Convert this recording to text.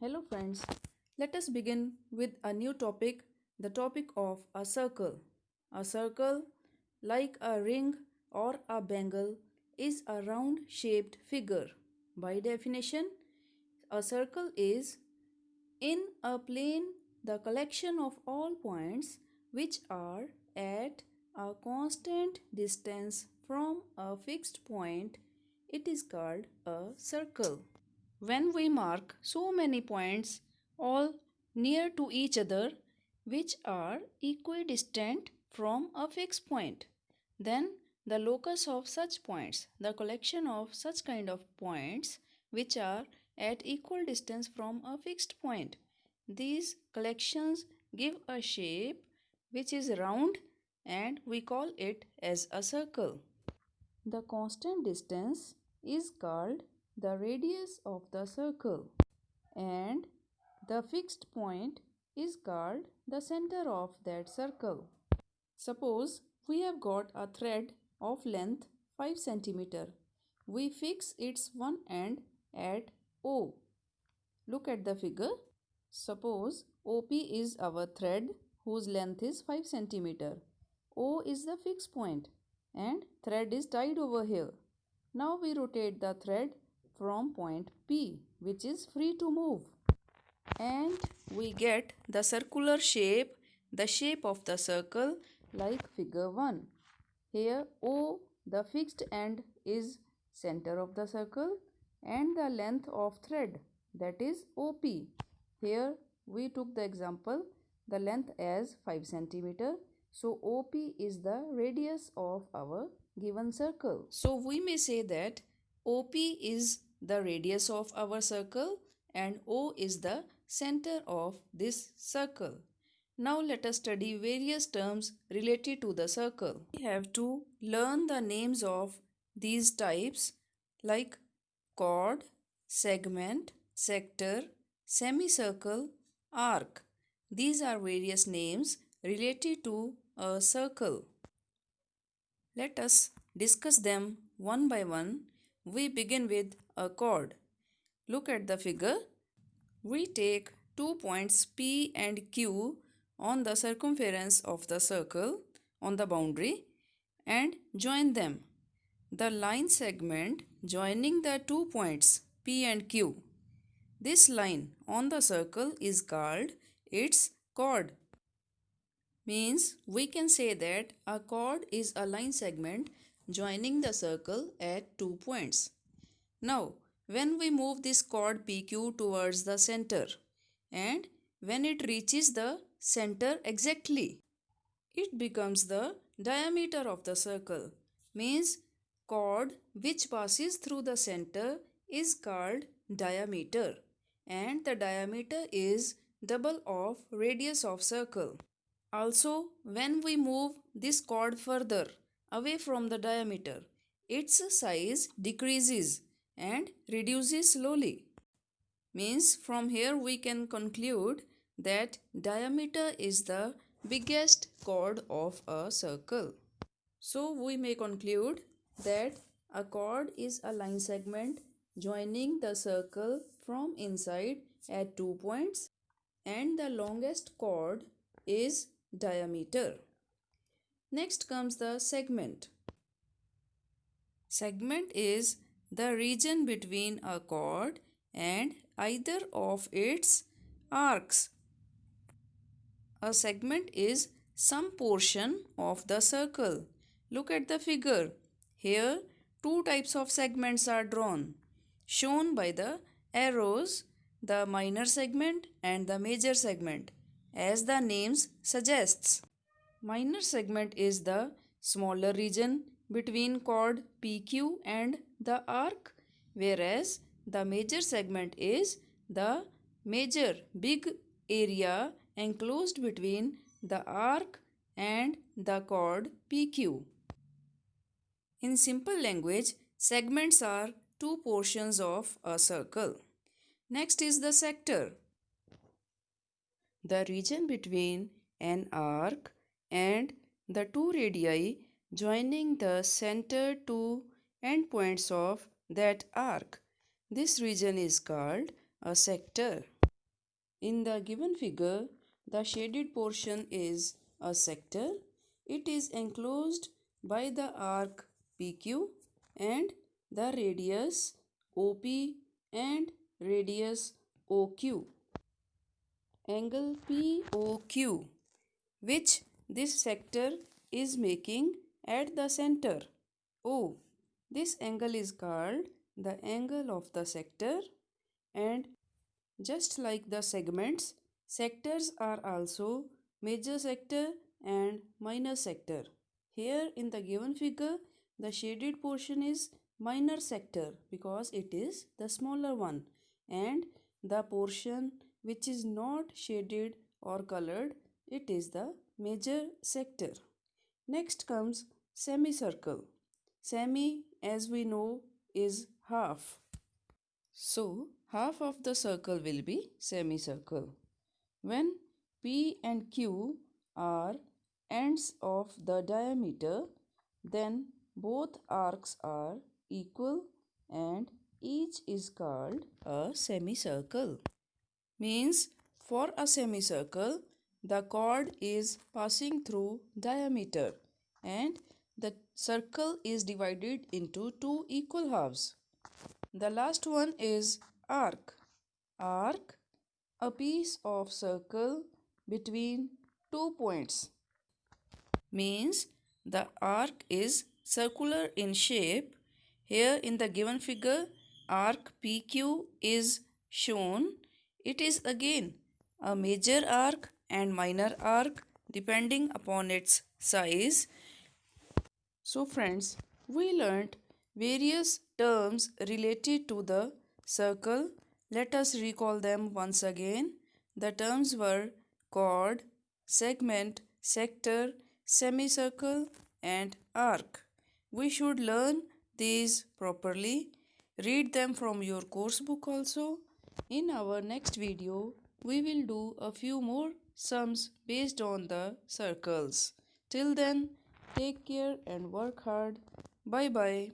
Hello friends, let us begin with a new topic, the topic of a circle. A circle, like a ring or a bangle, is a round shaped figure. By definition, a circle is in a plane the collection of all points which are at a constant distance from a fixed point. It is called a circle. When we mark so many points all near to each other which are equidistant from a fixed point, then the locus of such points, the collection of such kind of points which are at equal distance from a fixed point, these collections give a shape which is round and we call it as a circle. The constant distance is called the radius of the circle and the fixed point is called the center of that circle. Suppose we have got a thread of length 5 cm. We fix its one end at O. Look at the figure. Suppose OP is our thread whose length is 5 cm. O is the fixed point and thread is tied over here. Now we rotate the thread from point P, which is free to move, and we get the circular shape, the shape of the circle like figure 1. Here O, the fixed end, is center of the circle and the length of thread, that is OP. Here we took the example the length as 5 cm. So OP is the radius of our given circle. So we may say that OP is the radius of our circle and O is the center of this circle. Now let us study various terms related to the circle. We have to learn the names of these types like chord, segment, sector, semicircle, arc. These are various names related to a circle. Let us discuss them one by one. We begin with a chord. Look at the figure. We take 2 points P and Q on the circumference of the circle on the boundary and join them. The line segment joining the 2 points P and Q. This line on the circle is called its chord. Means we can say that a chord is a line segment joining the circle at 2 points. Now, when we move this chord PQ towards the center and when it reaches the center exactly, it becomes the diameter of the circle. Means chord which passes through the center is called diameter and the diameter is double of radius of circle. Also, when we move this chord further away from the diameter, its size decreases and reduces slowly. Means from here we can conclude that diameter is the biggest chord of a circle. So we may conclude that a chord is a line segment joining the circle from inside at 2 points and the longest chord is diameter. Next comes the segment. Segment is the region between a chord and either of its arcs. A segment is some portion of the circle. Look at the figure. Here, 2 types of segments are drawn, shown by the arrows, the minor segment and the major segment, as the names suggests. Minor segment is the smaller region between chord PQ and the arc, whereas the major segment is the major big area enclosed between the arc and the chord PQ. In simple language, segments are 2 portions of a circle. Next is the sector. The region between an arc and the 2 radii joining the center to endpoints of that arc. This region is called a sector. In the given figure, the shaded portion is a sector. It is enclosed by the arc PQ and the radius OP and radius OQ. Angle POQ, which this sector is making at the center O. This angle is called the angle of the sector, and just like the segments, sectors are also major sector and minor sector. Here in the given figure, the shaded portion is minor sector because it is the smaller one, and the portion which is not shaded or colored, it is the major sector. Next comes semicircle. Semi, as we know, is half. So, half of the circle will be semicircle. When P and Q are ends of the diameter, then both arcs are equal and each is called a semicircle. Means for a semicircle, the chord is passing through diameter and the circle is divided into two equal halves. The last one is arc. Arc, a piece of circle between 2 points. Means the arc is circular in shape. Here in the given figure, arc PQ is shown. It is again a major arc and minor arc depending upon its size. So friends, we learnt various terms related to the circle. Let us recall them once again. The terms were chord, segment, sector, semicircle and arc. We should learn these properly. Read them from your course book also. In our next video, we will do a few more sums based on the circles. Till then, take care and work hard. Bye bye.